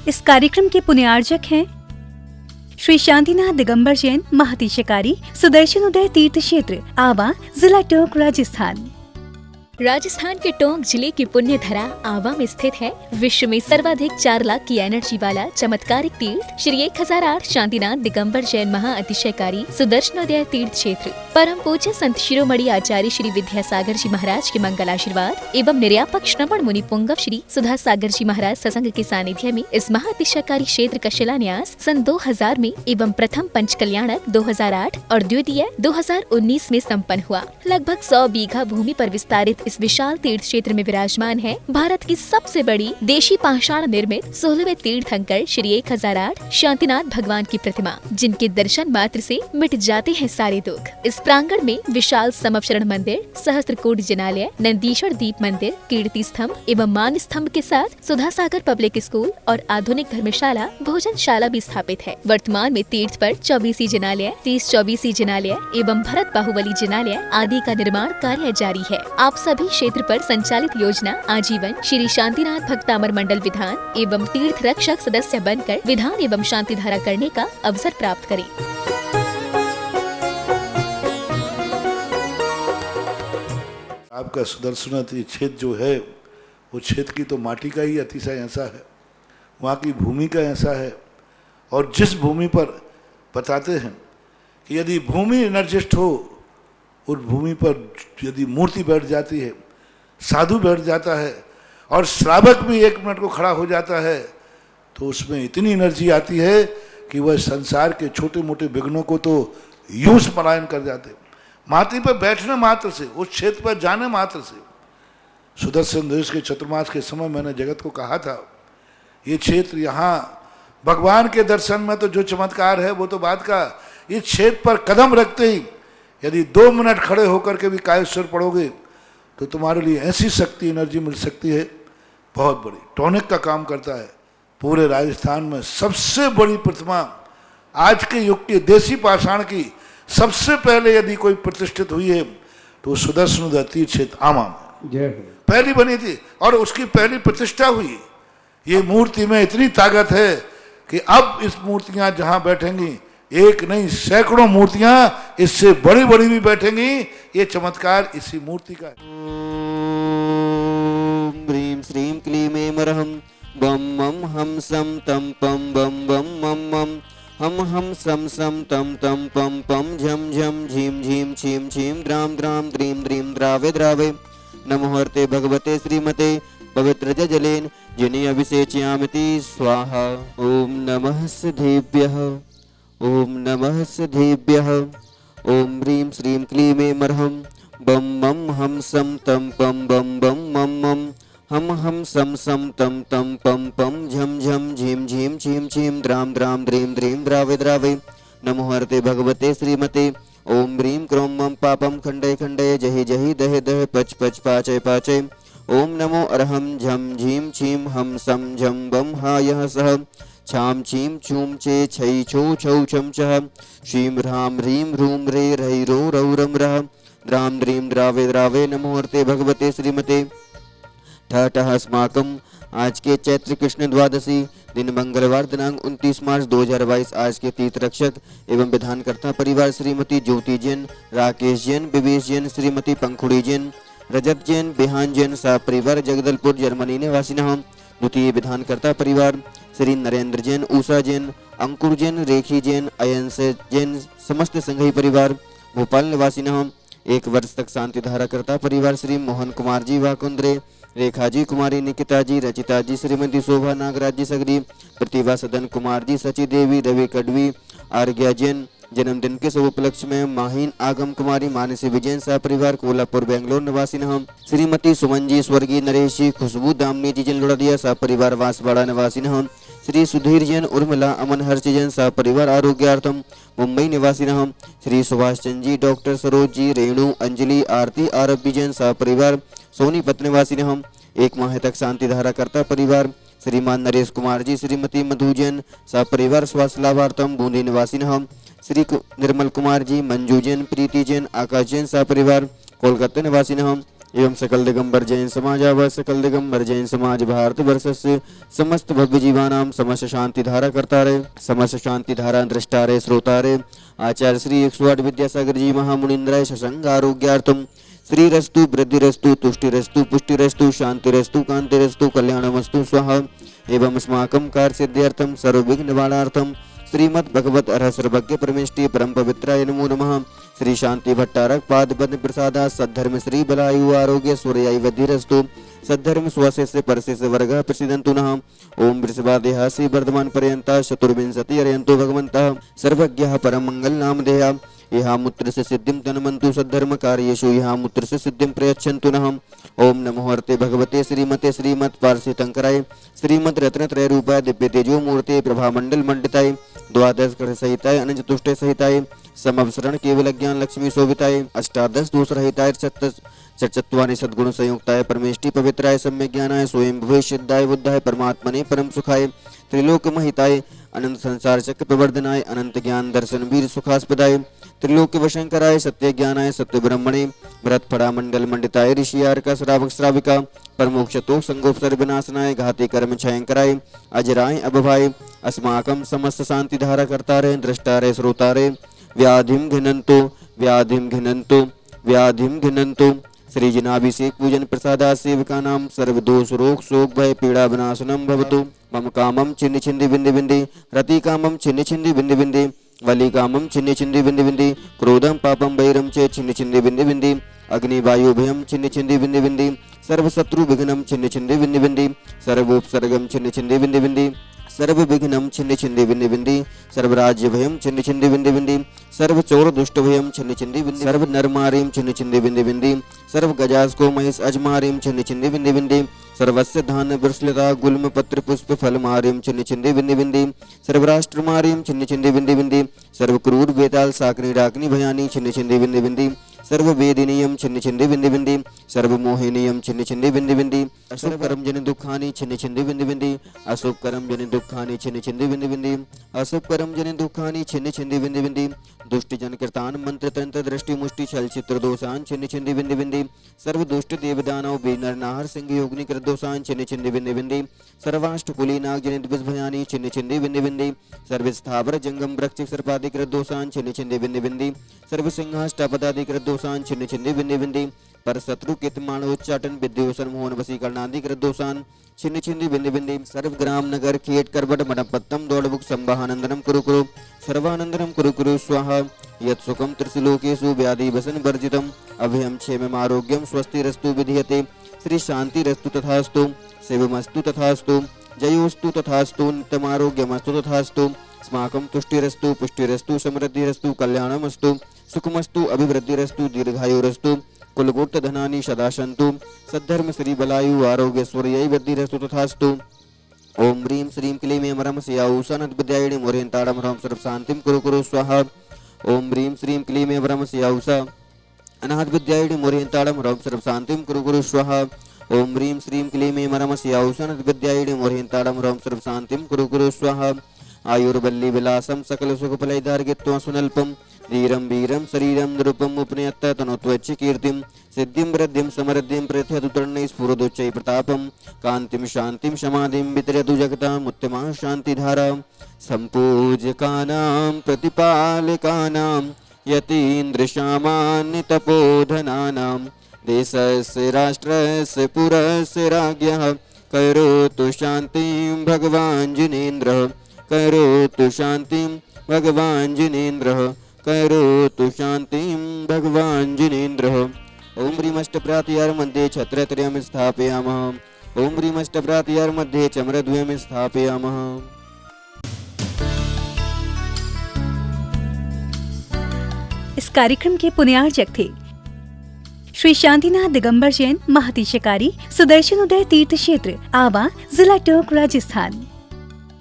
इस कार्यक्रम के पुण्यार्जक हैं श्री शांतिनाथ दिगंबर जैन महातिशकारी सुदर्शन उदय तीर्थ क्षेत्र आवा, जिला टोंक, राजस्थान। राजस्थान के टोंक जिले की पुण्य धरा आवा में स्थित है विश्व में सर्वाधिक 4 लाख की एनर्जी वाला चमत्कारिक तीर्थ श्री 1008 शांतिनाथ दिगंबर जैन महाअतिशयकारी सुदर्शनोदय तीर्थ क्षेत्र। परम पूज्य संत शिरोमणि आचार्य श्री विद्यासागर जी महाराज के मंगल आशीर्वाद एवं निर्यापक श्रवण मुनि पुंगव श्री सुधा सागर जी महाराज सत्संग के सानिध्य में इस महाअतिशयकारी क्षेत्र का शिलान्यास सन 2000 में एवं प्रथम पंच कल्याणक 2008 और द्वितीय 2019 में संपन्न हुआ। लगभग 100 बीघा भूमि पर विस्तारित इस विशाल तीर्थ क्षेत्र में विराजमान है भारत की सबसे बड़ी देशी पाषाण निर्मित 16वें तीर्थंकर श्री 1008 शांतिनाथ भगवान की प्रतिमा, जिनके दर्शन मात्र से मिट जाते हैं सारे दुख। इस प्रांगण में विशाल समवचरण मंदिर, सहस्त्रकूट जिनालय, नंदीश्वर दीप मंदिर, कीर्ति स्तंभ एवं मान स्तंभ के साथ सुधा सागर पब्लिक स्कूल और आधुनिक धर्मशाला, भोजनशाला भी स्थापित है। वर्तमान में तीर्थ पर 24 जिनालय, 30-24 जिनालय एवं भरत बाहुबली जिनालय आदि का निर्माण कार्य जारी है। आप सभी क्षेत्र पर संचालित योजना आजीवन श्री शांतिनाथ भक्तामर मंडल विधान एवं तीर्थ रक्षक सदस्य बनकर विधान एवं शांति धारा करने का अवसर प्राप्त करें। आपका सुदर्शन क्षेत्र जो है वो क्षेत्र की तो माटी का ही अतिशय ऐसा है, वहाँ की भूमि का ऐसा है। और जिस भूमि पर बताते हैं कि यदि भूमि एनर्जिस्ट हो, उस भूमि पर यदि मूर्ति बैठ जाती है, साधु बैठ जाता है और श्रावक भी 1 मिनट को खड़ा हो जाता है, तो उसमें इतनी एनर्जी आती है कि वह संसार के छोटे मोटे विघ्नों को तो यूं पलायन कर जाते। माटी पर बैठने मात्र से, उस क्षेत्र पर जाने मात्र से, सुदर्शन देश के चतुर्मास के समय मैंने जगत को कहा था, ये क्षेत्र यहाँ भगवान के दर्शन में तो जो चमत्कार है वो तो बात का, इस क्षेत्र पर कदम रखते ही यदि 2 मिनट खड़े होकर के भी कायेश्वर पढ़ोगे तो तुम्हारे लिए ऐसी शक्ति एनर्जी मिल सकती है, बहुत बड़ी। टॉनिक का काम करता है। पूरे राजस्थान में सबसे बड़ी प्रतिमा आज के युग की देसी पाषाण की सबसे पहले यदि कोई प्रतिष्ठित हुई है तो सुदर्शन उदय तीर्थ क्षेत्र आमा में पहली बनी थी और उसकी पहली प्रतिष्ठा हुई। ये मूर्ति में इतनी ताकत है कि अब इस मूर्तियां जहां बैठेंगी, एक नहीं सैकड़ों मूर्तियां इससे बड़ी बड़ी भी बैठेंगी। ये चमत्कार इसी मूर्ति का है। ह्रीं श्रीं क्लीं ऐं मरहं बम मम हम सम तम पम बम बम मम मम हम सम सम तम तम पम पम झम झम झीम झीम छीम छीम द्राम द्राम द्रीं द्रीं द्रावे द्रावे नमो हर्ते भगवते श्रीमते पवित्र जलेन जिने अभिषेचयामिति स्वाहा। ओम नमः सिद्धेभ्यः, ओम नमः सिद्धेभ्यः। ओम ह्रीं श्रीं क्लीं ऐं मरहं बम मम हम सम तम पम बम बम मम मम हम सम सम तम तम पम पम झम झम झीम झीम छीम छीम द्राम द्राम द्रीं द्रीं द्रावे द्रावे नमो हरते भगवते श्रीमते। ओम ह्रीं क्रों मम पापम खंडय खंडय जहि जहि दह दह पच पच पाचय पाचय। ओम नमो अरहम झम झीम छीम हम सम झम बम हा यह सह छाम छीम छूम चे छै छो छौ छम छह श्रीं ह्रां ह्रीं ह्रूं रे रहि रो रौ रम रह द्राम द्रीं द्रावे द्रावे नमो हरते भगवते श्रीमते। ठः अस्माकम आज के चैत्र कृष्ण द्वादशी दिन मंगलवार दिनांक 29 मार्च 2022 आज के तीर्थ रक्षक एवं विधानकर्ता परिवार श्रीमती ज्योति जैन, राकेश जैन, विवेश जैन, श्रीमती पंखुड़ी जैन, रजत जैन, बिहान जैन सा परिवार जगदलपुर जर्मनी निवासिनः। द्वितीय विधानकर्ता परिवार श्री नरेंद्र जैन, उषा जैन, अंकुर जैन, रेखी जैन, अयंस जैन समस्त संघी परिवार भोपाल निवासिनः। 1 वर्ष तक शांति धारा करता परिवार श्री मोहन कुमार जी वाकुंद्रे, रेखा जी, कुमारी निकिता जी, रचिता जी, श्रीमती शोभा नागराज जी सगरी, प्रतिभा सदन कुमार जी, सची देवी, रवि कड़वी, आर्ज्ञा जैन। जन्मदिन के शुभ उपलक्ष्य में माहीन आगम कुमारी मानसी विजयन सा परिवार कोल्हापुर बेंगलोर निवासिनः। श्रीमती सुमन जी, स्वर्गीय नरेश जी, खुशबू दामनी जी जन लोड़िया सा परिवार वांसवाड़ा निवासिनः। श्री सुधीर जैन, उर्मिला अमन हर्ष जैन सा परिवार आरोग्यार्थम मुंबई निवासिनः। श्री सुभाष चंद जी, डॉक्टर सरोज जी, रेणु, अंजलि, आरती, आरबी जैन सा परिवार सोनीपत निवासिनः। 1 माह तक शांति धारा करता परिवार श्रीमान नरेश कुमार जी, श्रीमती मधु जैन सा परिवार स्वास्थ्य लाभार्थम बूंदी निवासिनः। श्री निर्मल कुमार जी, मंजू जैन, प्रीति जैन, आकाश जैन सा परिवार कोलकाता निवासिनः। एवं सकल दिगंबर जैन समाज व सकल दिगंबर जैन समाज भारत वर्षस्य समस्त भव्य जीवानाम समस्त शांति धारा करता रहे, समस्त शांति धारा दृष्टा रहे, श्रोता रहे। आचार्य श्री 108 विद्यासागर जी महामुनिंद्राय शशंग आरोग्यार्थम श्रीरस्तु वृद्धिरस्तु तुष्टिरस्तु पुष्टिरस्तु शांतिरस्तु कांतिरस्तु कल्याणमस्तु स्वाहा। एवं अस्माकं कार्य सिद्ध्यर्थम सर्वविघ्न निवारणार्थम श्रीमद् भगवत अरह सर्वज्ञ परमेष्टि परम पवित्राय नमो नमः। श्री शांति भट्टारक पाद पद्म प्रसादा सद्धर्म श्री बलायु आरोग्य सूर्याय वधिरस्तु सद्धर्म स्वशेष परशेष वर्ग प्रसिद्धंतु नः। ओम वृषभादेहासी वर्धमान पर्यंता चतुर्विंशति अर्यंतो भगवन्तः सर्वज्ञः परम मंगल नामधेयः। यहाँ मूत्र से सिद्धिं तन्मन्तु सद्धर्म कार्येषु यहाँ मूत्र से सिद्धिं प्रयच्छन्तु नः। ओम नमो हरते भगवते श्रीमते श्रीमत् पार्षि तंकराय श्रीमद रत्नत्रय रूपाय दिव्य तेजो मूर्ते प्रभा मंडल मंडिताय द्वादश कर सहिताय अनंत तुष्टे सहिताय समवसरण केवल ज्ञान लक्ष्मी शोभिताय अष्टादश दोष रहिताय चतुर्चत्वानि सद्गुण संयुक्ताय परमेष्टि पवित्राय सम्य ज्ञानाय स्वयं भविष्यदाय बुद्धाय परमात्मने परम सुखाय त्रिलोक महिताय अनंत संसार चक्र प्रवर्धनाय अनंत ज्ञान दर्शन वीर सुखास्पदाय त्रिलोक वशंकराय सत्य ज्ञानाय सत्य ब्रह्मणे भरत फड़ा मंडल मंडिताय ऋषियार का श्रावक श्राविका परमोक्षतो संगोपसर विनाशनाय घाते कर्म छयंकराय अजराय अभवाय अस्माकं समस्त शांति धारा करता रहे, दृष्टा रहे, श्रोता रहे। व्याधिम घिनंतो व्याधिम घिनंतो व्याधिम घिनंतो श्री जनाभिषेक पूजन प्रसादा सेवका नाम सर्व दोष रोग शोक भय पीड़ा विनाशनम भवतु। मम कामम छिन्न छिंदि बिंदि बिंदि रति कामम छिन्न छिंदि बिंदि बिंदि वली कामम छिन्न छिंदि बिंदि बिंदि क्रोधम पापम वैरम चे छिन्न छिंदि बिंदि बिंदि अग्नि वायु भयम छिन्न छिंदि बिंदि बिंदि सर्व शत्रु विघ्नम छिन्न छिंदि बिंदि बिंदि सर्वोपसर्गम छिन्न छिंदि बिंदि बिंदि सर्व विघ्नम छिन्न छिंदि बिंदि बिंदि सर्व राज्य भयम छिन्न छिंदि बिंदि बिंदि सर्व चोर दुष्ट भयम छिन्न छिंदि बिंदि सर्व नरमारीम छिन्न छिंदि बिंदि बिंदि सर्व गजास को महेश अजमारीम छिन्न छिंदि बिंदि बिंदि सर्वस्य धान वृषलता गुल्म पत्र पुष्प फल मारीम छिन्न छिंदि बिंदि बिंदि सर्वराष्ट्र मारीम छिन्न छिंदि बिंदि बिंदि सर्व क्रूर बेताल साकनी डाकनी भयानी छिन्न छिंदि बिंदि बिंदि सर्व वेदिनीयम छिन्न छिंदि बिंदि बिंदि सर्व मोहिनीयम छिन्न छिंदि बिंदि बिंदि अशुभ कर्म जन दुखानि छिन्न छिंदि बिंदि बिंदि अशुभ कर्म जन दुखानि छिन्न छिंदि बिंदि बिंदि अशुभ कर्म जन दुखानि छिन्न छिंदि बिंदि बिंदि दुष्ट जन कृतान मंत्र तंत्र दृष्टि मुष्टि छल चित्र दोषान छिन्न छिंदि बिंदि बिंदि सर्व दुष्ट देव दानव बीनर नाहर सिंह योगिनी कृत दोषान छिन्न छिंदि बिंदि बिंदि सर्वाष्ट कुली नाग जनित विष भयानि छिन्न छिंदि बिंदि बिंदि सर्व स्थावर जंगम वृक्ष सर्पादि कृत दोषान छिन्न छिंदि बिंदि बिंदि सर्व सिंहाष्टपदादि कृत दोषान छिन्न छिंदि बिंदि बिंदि पर शत्रु कित मानोच्चाटन विद्योसन मोहन वशीकरणादि कृत दोषान छिन्न छिंदि बिंदि बिंदि सर्व ग्राम नगर खेट करबट मणपत्तम दौड़बुक संवाहानंदनम कुरु कुरु सर्वानंदनम कुरु कुरु स्वाहा यत् सुखम त्रिशिलोकेषु व्याधि वसन वर्जितम अभयम क्षेमम आरोग्यम स्वस्तिरस्तु विधीयते श्री शांतिरस्तु तथास्तु शिवमस्तु तथास्तु जयोस्तु तथास्तु नित्यमारोग्यमस्तु तथास्तु अस्माकं तुष्टिरस्तु पुष्टिरस्तु समृद्धिरस्तु कल्याणमस्तु सुखमस्तु अभिवृद्धिरस्तु दीर्घायुरस्तु कुलगोत्र धनानि सदा सन्तु सद्धर्म श्री बलायु आरोग्य सूर्यै वृद्धिरस्तु तथास्तु। ओम ह्रीं श्रीं क्लीं अमरम स्याऊषानद विद्यायिनी मोरेन्ताडम ह्रौं सर्व शांतिं कुरु कुरु स्वाहा। ओम ह्रीं श्रीं क्लीं अमरम स्याऊषा अनाहत विद्यायिनी मोरेन्ताडम ह्रौं सर्व शांतिं कुरु कुरु स्वाहा। ओम ह्रीं श्रीं क्लीं अमरम स्याऊषानद विद्यायिनी मोरेन्ताडम ह्रौं सर्व शांतिं कुरु कुरु स्वाहा। आयुर्वल्ली विलासम सकल सुख फलैदार्गित्वं सुनल्पम धीरं वीरं शरीरं नृपम् उपनयत्त तनोत्वच्च कीर्तिं सिद्धिं वृद्धिं समृद्धिं प्रथयतु तरणै स्फुरदुच्चै प्रतापं कान्तिं शान्तिं समाधिं वितरतु जगताम् उत्तमा शान्तिधारा सम्पूज्यकानां प्रतिपालकानां यतीन्द्रशामान्य तपोधनानां देशस्य राष्ट्रस्य पुरस्य राज्ञः करोतु शान्तिं भगवान् जिनेन्द्रः करोतु शान्तिं भगवान् जिनेन्द्रः करोतु शान्तिं भगवान् जिनेन्द्रः। ओम ह्रीमष्टप्रातिहार मध्ये छत्रत्रयं स्थापयामः। ओम ह्रीमष्टप्रातिहार मध्ये चमरद्वयं स्थापयामः। इस कार्यक्रम के पुण्यार्चक थे श्री शांतिनाथ दिगंबर जैन महातिशकारी सुदर्शन उदय तीर्थ क्षेत्र आवा, जिला टोंक, राजस्थान।